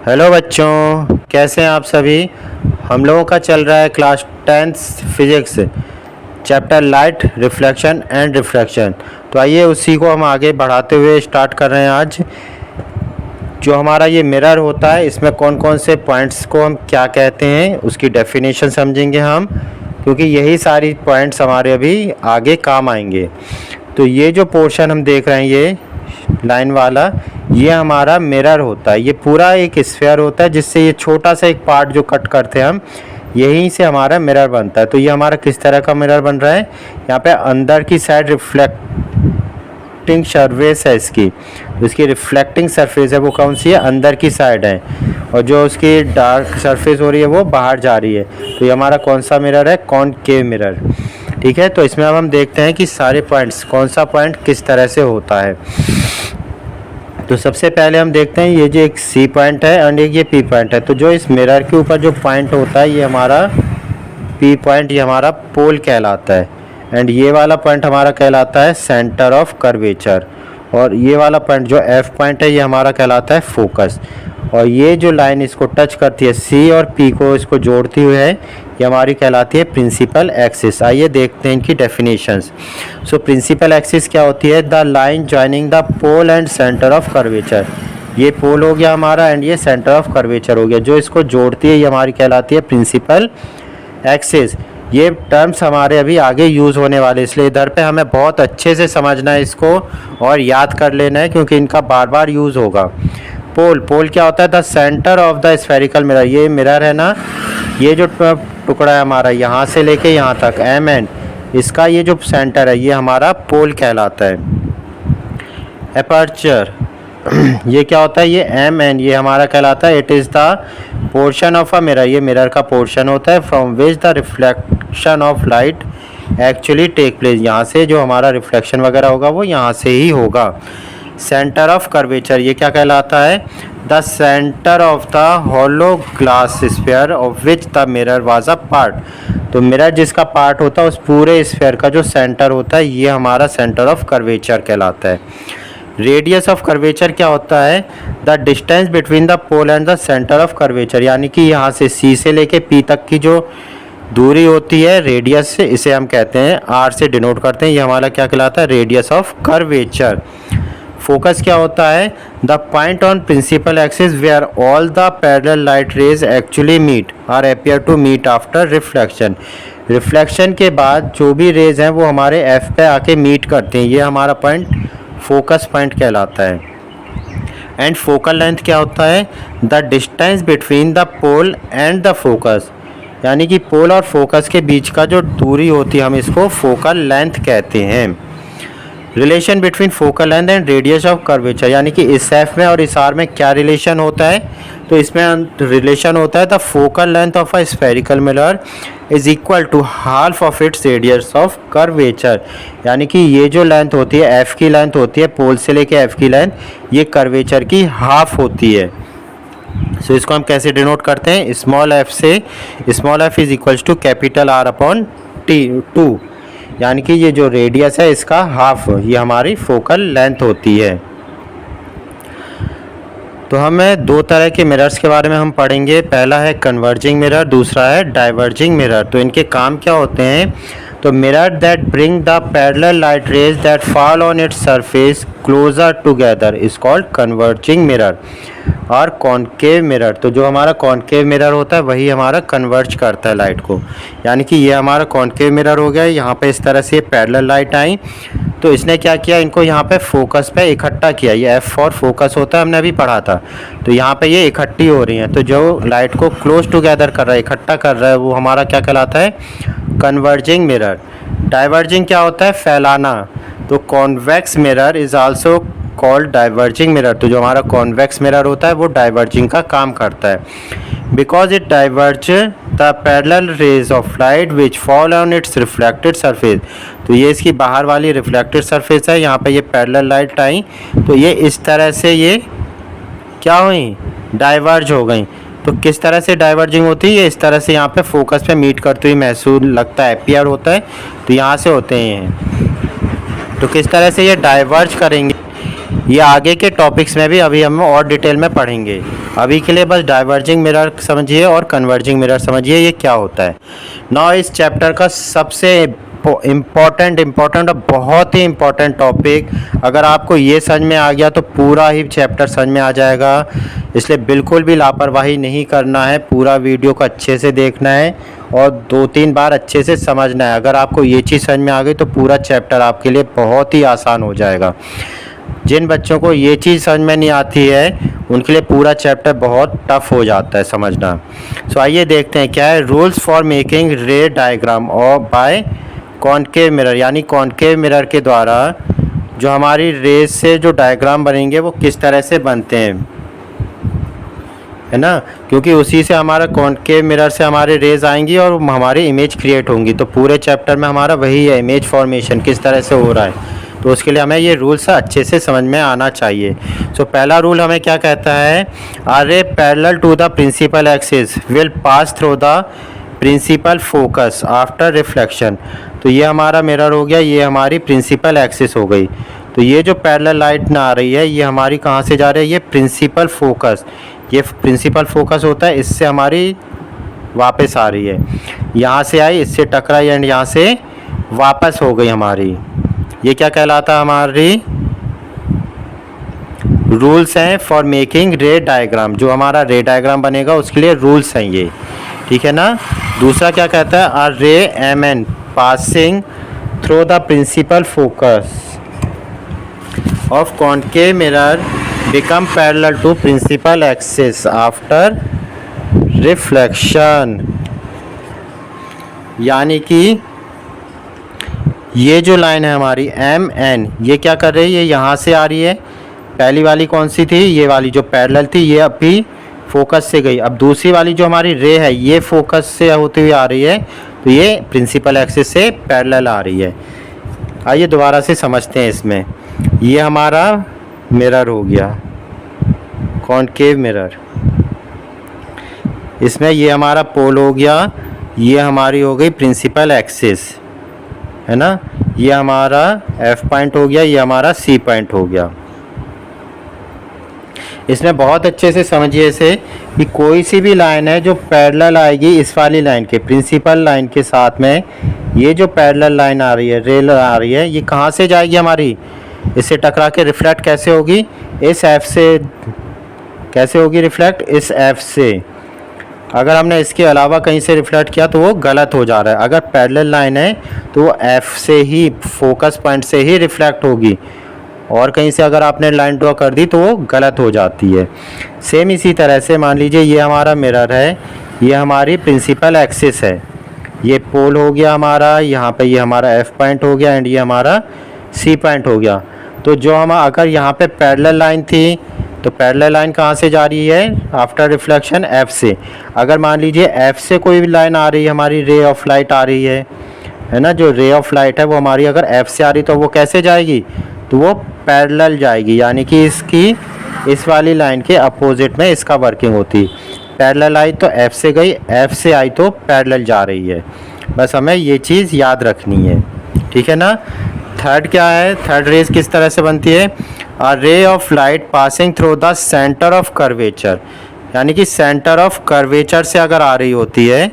Hello बच्चों, कैसे हैं आप सभी। हम लोगों का चल रहा है class 10th physics chapter light reflection and refraction. तो आइए उसी को हम आगे बढ़ाते हुए स्टार्ट कर रहे हैं। आज जो हमारा ये मिरर होता है, इसमें कौन कौन से पॉइंट्स को हम क्या कहते हैं उसकी डेफिनेशन समझेंगे हम, क्योंकि यही सारी पॉइंट्स हमारे अभी आगे काम आएंगे। तो ये जो पोर्शन हम देख रहे हैं, ये लाइन वाला, ये हमारा मिरर होता है। ये पूरा एक स्फीयर होता है, जिससे ये छोटा सा एक पार्ट जो कट करते हैं हम, यहीं से हमारा मिरर बनता है। तो ये हमारा किस तरह का मिरर बन रहा है, यहाँ पे अंदर की साइड रिफ्लेक्टिंग सरफेस है इसकी रिफ्लेक्टिंग सरफेस है वो कौन सी है, अंदर की साइड है, और जो उसकी डार्क सरफेस हो रही है वो बाहर जा रही है। तो ये हमारा कौन सा मिरर है, कॉनकेव मिरर। ठीक है, तो इसमें अब हम देखते हैं कि सारे पॉइंट्स, कौन सा पॉइंट किस तरह से होता है। तो सबसे पहले हम देखते हैं ये जो एक सी पॉइंट है एंड एक ये पी पॉइंट है। तो जो इस मिरर के ऊपर जो पॉइंट होता है, ये हमारा पी पॉइंट, ये हमारा पोल कहलाता है। एंड ये वाला पॉइंट हमारा कहलाता है सेंटर ऑफ कर्वेचर, और ये वाला पॉइंट जो एफ पॉइंट है, ये हमारा कहलाता है फोकस। और ये जो लाइन इसको टच करती है, सी और पी को इसको जोड़ती हुई है, ये हमारी कहलाती है प्रिंसिपल एक्सिस। आइए देखते हैं इनकी डेफिनेशंस। सो प्रिंसिपल एक्सिस क्या होती है, the line joining the pole and centre of curvature. ये पोल हो गया हमारा एंड ये सेंटर ऑफ कर्वेचर हो गया, जो इसको जोड़ती है ये हमारी कहलाती है प्रिंसिपल एक्सिस। ये टर्म्स हमारे अभी आगे यूज़ होने वाले, इसलिए इधर पे हमें बहुत अच्छे से समझना है इसको और याद कर लेना है, क्योंकि इनका बार बार यूज़ होगा। पोल क्या होता है, the centre of the spherical mirror. ये मिरर है ना, ये जो टुकड़ा है हमारा, यहाँ से लेके यहाँ तक एम एंड, इसका ये जो सेंटर है ये हमारा पोल कहलाता है। एपर्चर ये क्या होता है, ये एम एन, ये हमारा कहलाता है, it is the portion of a mirror. ये मिरर का पोर्शन होता है from which the reflection of light actually take place. यहाँ से जो हमारा रिफ्लेक्शन वगैरह होगा वो यहाँ से ही होगा। सेंटर ऑफ कर्वेचर ये क्या कहलाता है, the centre of the hollow glass sphere of which the mirror was a part. तो मिरर जिसका पार्ट होता है, उस पूरे स्फीयर का जो सेंटर होता है, ये हमारा सेंटर ऑफ कर्वेचर कहलाता है। रेडियस ऑफ कर्वेचर क्या होता है, the distance between the pole and the centre of curvature. यानी कि यहाँ से सी से लेके पी तक की जो दूरी होती है रेडियस से, इसे हम कहते हैं आर से डिनोट करते हैं, ये हमारा क्या कहलाता है, रेडियस ऑफ कर्वेचर। फोकस क्या होता है, the point on principal axis where all the parallel light rays actually meet or appear to meet after reflection. Reflection के बाद जो भी रेज हैं वो हमारे एफ पे आके मीट करते हैं, ये हमारा पॉइंट फोकस पॉइंट कहलाता है। एंड फोकल लेंथ क्या होता है, the distance between the pole and the focus. यानी कि पोल और फोकस के बीच का जो दूरी होती है, हम इसको फोकल लेंथ कहते हैं। Relation between focal length and radius of curvature, यानी कि इस एफ में और इस आर में क्या रिलेशन होता है, तो इसमें रिलेशन होता है the focal length of a spherical mirror is equal to half of its radius of curvature. यानी कि ये जो लेंथ होती है, एफ की लेंथ होती है, पोल से लेके एफ की लेंथ, ये कर्वेचर की हाफ होती है। सो इसको हम कैसे डिनोट करते हैं, स्मॉल एफ से, small f is equals to capital R upon T 2। यानी कि ये जो रेडियस है इसका हाफ, ये हमारी फोकल लेंथ होती है। तो हमें दो तरह के मिरर्स के बारे में हम पढ़ेंगे। पहला है कन्वर्जिंग मिरर, दूसरा है डाइवर्जिंग मिरर। तो इनके काम क्या होते हैं, तो mirror that bring the parallel light rays that fall on its surface closer together is called converging mirror और कॉनकेव मिरर। तो जो हमारा कॉनकेव मिरर होता है वही हमारा कन्वर्ज करता है लाइट को। यानी कि ये हमारा कॉनकेव मिरर हो गया, यहाँ पे इस तरह से पैरेलल लाइट आई, तो इसने क्या किया, इनको यहाँ पे फोकस पे इकट्ठा किया। ये एफ फॉर फोकस होता है, हमने अभी पढ़ा था। तो यहाँ पे ये इकट्ठी हो रही हैं, तो जो लाइट को क्लोज टुगेदर कर रहा है, इकट्ठा कर रहा है, वो हमारा क्या कहलाता है, कन्वर्जिंग मिरर। डाइवर्जिंग क्या होता है, फैलाना। तो convex mirror is also called diverging mirror. तो जो हमारा कॉन्वेक्स मिरर होता है वो डाइवर्जिंग का काम करता है, because it diverge the parallel raise of light which fall on it's reflected surface. तो ये इसकी बाहर वाली रिफ्लेक्टेड सरफेस है, यहाँ पे ये पैरेलल लाइट आई, तो ये इस तरह से ये क्या हुई, डाइवर्ज हो गई। तो किस तरह से डाइवर्जिंग होती है, ये इस तरह से यहाँ पे फोकस पे मीट करते हुए महसूस लगता है, अपीयर होता है, तो यहाँ से होते हैं। तो किस तरह से ये डाइवर्ज करेंगे, ये आगे के टॉपिक्स में भी अभी हम और डिटेल में पढ़ेंगे। अभी के लिए बस डाइवर्जिंग मिरर समझिए और कन्वर्जिंग मिरर समझिए ये क्या होता है। नाउ इस चैप्टर का सबसे इम्पोर्टेंट और बहुत ही इम्पोर्टेंट टॉपिक, अगर आपको ये समझ में आ गया तो पूरा ही चैप्टर समझ में आ जाएगा। इसलिए बिल्कुल भी लापरवाही नहीं करना है, पूरा वीडियो को अच्छे से देखना है और 2-3 बार अच्छे से समझना है। अगर आपको ये चीज़ समझ में आ गई तो पूरा चैप्टर आपके लिए बहुत ही आसान हो जाएगा। जिन बच्चों को ये चीज़ समझ में नहीं आती है उनके लिए पूरा चैप्टर बहुत टफ हो जाता है समझना। सो आइए देखते हैं क्या है। रूल्स फॉर मेकिंग रे डायग्राम और बाय कॉनकेव मिरर, यानी कॉनकेव मिरर के द्वारा जो हमारी रेज से जो डायग्राम बनेंगे वो किस तरह से बनते हैं, है ना, क्योंकि उसी से हमारा कॉनकेव मिरर से हमारे रेज आएंगी और हमारी इमेज क्रिएट होंगी। तो पूरे चैप्टर में हमारा वही है, इमेज फॉर्मेशन किस तरह से हो रहा है। तो उसके लिए हमें ये रूल्स अच्छे से समझ में आना चाहिए। सो पहला रूल हमें क्या कहता है, a ray parallel to the principal axis will pass through the principal focus after reflection. तो ये हमारा मिरर हो गया, ये हमारी प्रिंसिपल एक्सिस हो गई। तो ये जो पैरेलल लाइट ना आ रही है ये हमारी कहाँ से जा रही है, ये प्रिंसिपल फोकस, ये प्रिंसिपल फोकस होता है, इससे हमारी वापस आ रही है। यहाँ से आई, इससे टकराई एंड यहाँ से वापस हो गई हमारी। ये क्या कहलाता है, हमारी रूल्स हैं फॉर मेकिंग रे डायग्राम। जो हमारा रे डायग्राम बनेगा उसके लिए रूल्स हैं ये, ठीक है ना। दूसरा क्या कहता है, a ray M N passing through the principal focus of concave mirror become parallel to principal axis after reflection. यानी कि ये जो लाइन है हमारी एम एन, ये क्या कर रही है, यहाँ से आ रही है। पहली वाली कौन सी थी, ये वाली जो पैरेलल थी, ये अभी फोकस से गई। अब दूसरी वाली जो हमारी रे है ये फोकस से होती हुई आ रही है, तो ये प्रिंसिपल एक्सिस से पैरेलल आ रही है। आइए दोबारा से समझते हैं इसमें। ये हमारा मिरर हो गया, कॉनकेव मिरर, इसमें ये हमारा पोल हो गया, ये हमारी हो गई प्रिंसिपल एक्सिस, है ना। ये हमारा एफ पॉइंट हो गया, ये हमारा सी पॉइंट हो गया। इसमें बहुत अच्छे से समझिए इसे कि कोई सी भी लाइन है जो पैरेलल आएगी इस वाली लाइन के, प्रिंसिपल लाइन के साथ में, ये जो पैरेलल लाइन आ रही है, रेल आ रही है, ये कहाँ से जाएगी हमारी, इससे टकरा के रिफ्लेक्ट कैसे होगी, इस एफ से। कैसे होगी रिफ्लेक्ट, इस एफ से। अगर हमने इसके अलावा कहीं से रिफ्लेक्ट किया तो वो गलत हो जा रहा है। अगर पैरेलल लाइन है तो वो एफ से ही, फोकस पॉइंट से ही रिफ्लेक्ट होगी, और कहीं से अगर आपने लाइन ड्रॉ कर दी तो वो गलत हो जाती है। सेम इसी तरह से मान लीजिए ये हमारा मिरर है, ये हमारी प्रिंसिपल एक्सिस है, ये पोल हो गया हमारा, यहाँ पे ये हमारा एफ पॉइंट हो गया एंड ये हमारा सी पॉइंट हो गया। तो जो हम अगर यहाँ पे पैरेलल लाइन थी तो पैरेलल लाइन कहाँ से जा रही है आफ्टर रिफ्लेक्शन, एफ से। अगर मान लीजिए एफ से कोई भी लाइन आ रही है, हमारी रे ऑफ लाइट आ रही है ना, जो रे ऑफ लाइट है वो हमारी अगर एफ से आ रही तो वो कैसे जाएगी, तो वो पैरेलल जाएगी, यानी कि इसकी इस वाली लाइन के अपोजिट में इसका वर्किंग होती। पैरेलल आई तो एफ से गई, एफ से आई तो पैरेलल जा रही है। बस हमें ये चीज़ याद रखनी है, ठीक है ना। थर्ड क्या है, थर्ड रेज किस तरह से बनती है, a ray of light passing through the centre of curvature, यानी कि सेंटर ऑफ कर्वेचर से अगर आ रही होती है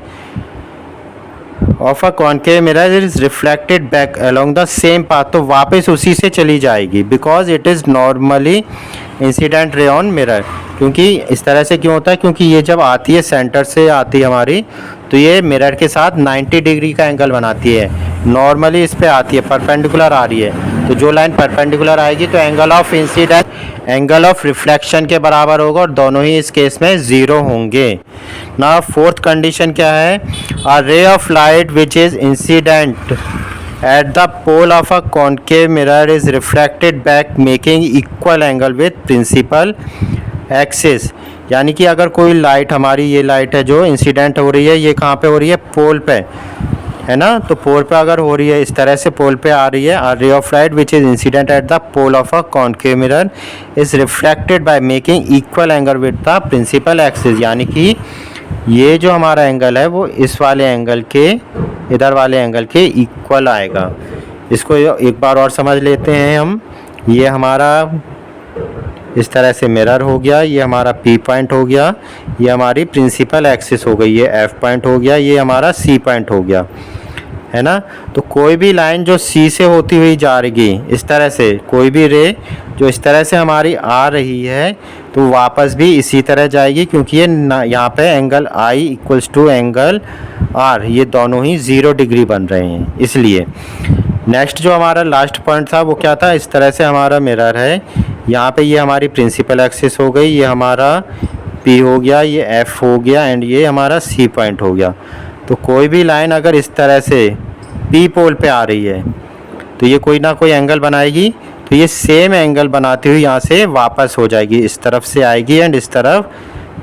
of a concave mirror is reflected back along the same path, तो वापस उसी से चली जाएगी, because it is normally incident ray on mirror. क्योंकि इस तरह से क्यों होता है, क्योंकि ये जब आती है सेंटर से आती है हमारी, तो ये मिरर के साथ 90 डिग्री का एंगल बनाती है। नॉर्मली इस पे आती है, परपेंडिकुलर आ रही है, तो जो लाइन परपेंडिकुलर आएगी तो angle of incident angle of reflection के बराबर होगा, और दोनों ही इस केस में 0 होंगे ना। फोर्थ कंडीशन क्या है, a ray of light which is incident at the pole of a concave mirror is refracted back making equal angle with principal axis। यानी कि अगर कोई लाइट, हमारी ये लाइट है जो इंसिडेंट हो रही है, ये कहाँ पे हो रही है, पोल पे, है ना। तो पोल पे अगर हो रही है, इस तरह से पोल पे आ रही है, a ray of light which is incident at the pole of a concave mirror is refracted by making equal angle with the principal axis। यानी कि ये जो हमारा एंगल है वो इस वाले एंगल के, इधर वाले एंगल के इक्वल आएगा। इसको एक बार और समझ लेते हैं हम। ये हमारा इस तरह से मिरर हो गया, ये हमारा P पॉइंट हो गया, ये हमारी प्रिंसिपल एक्सिस हो गई, ये F पॉइंट हो गया, ये हमारा C पॉइंट हो गया, है ना। तो कोई भी लाइन जो C से होती हुई जा रही इस तरह से, कोई भी रे जो इस तरह से हमारी आ रही है तो वापस भी इसी तरह जाएगी, क्योंकि ये यहाँ पे angle I equals to angle R, ये दोनों ही 0 डिग्री बन रहे हैं। इसलिए नेक्स्ट जो हमारा लास्ट पॉइंट था वो क्या था, इस तरह से हमारा मिरर है, यहाँ पे ये हमारी प्रिंसिपल एक्सिस हो गई, ये हमारा P हो गया, ये F हो गया एंड ये हमारा C पॉइंट हो गया। तो कोई भी लाइन अगर इस तरह से P पोल पे आ रही है तो ये कोई ना कोई एंगल बनाएगी, तो ये सेम एंगल बनाते हुए यहाँ से वापस हो जाएगी, इस तरफ से आएगी एंड इस तरफ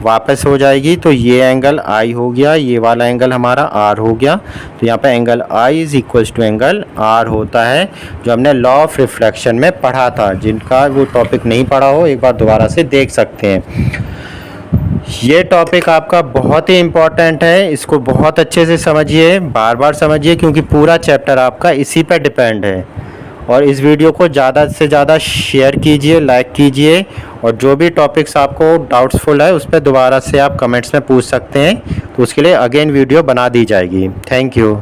वापस हो जाएगी। तो ये एंगल I हो गया, ये वाला एंगल हमारा R हो गया। तो यहाँ पे angle I is equals to angle R होता है, जो हमने लॉ ऑफ रिफ्लेक्शन में पढ़ा था। जिनका वो टॉपिक नहीं पढ़ा हो एक बार दोबारा से देख सकते हैं। ये टॉपिक आपका बहुत ही इम्पॉर्टेंट है, इसको बहुत अच्छे से समझिए, बार बार समझिए, क्योंकि पूरा चैप्टर आपका इसी पर डिपेंड है। और इस वीडियो को ज़्यादा से ज़्यादा शेयर कीजिए, लाइक कीजिए, और जो भी टॉपिक्स आपको डाउट्सफुल है उस पर दोबारा से आप कमेंट्स में पूछ सकते हैं, तो उसके लिए अगेन वीडियो बना दी जाएगी। Thank you.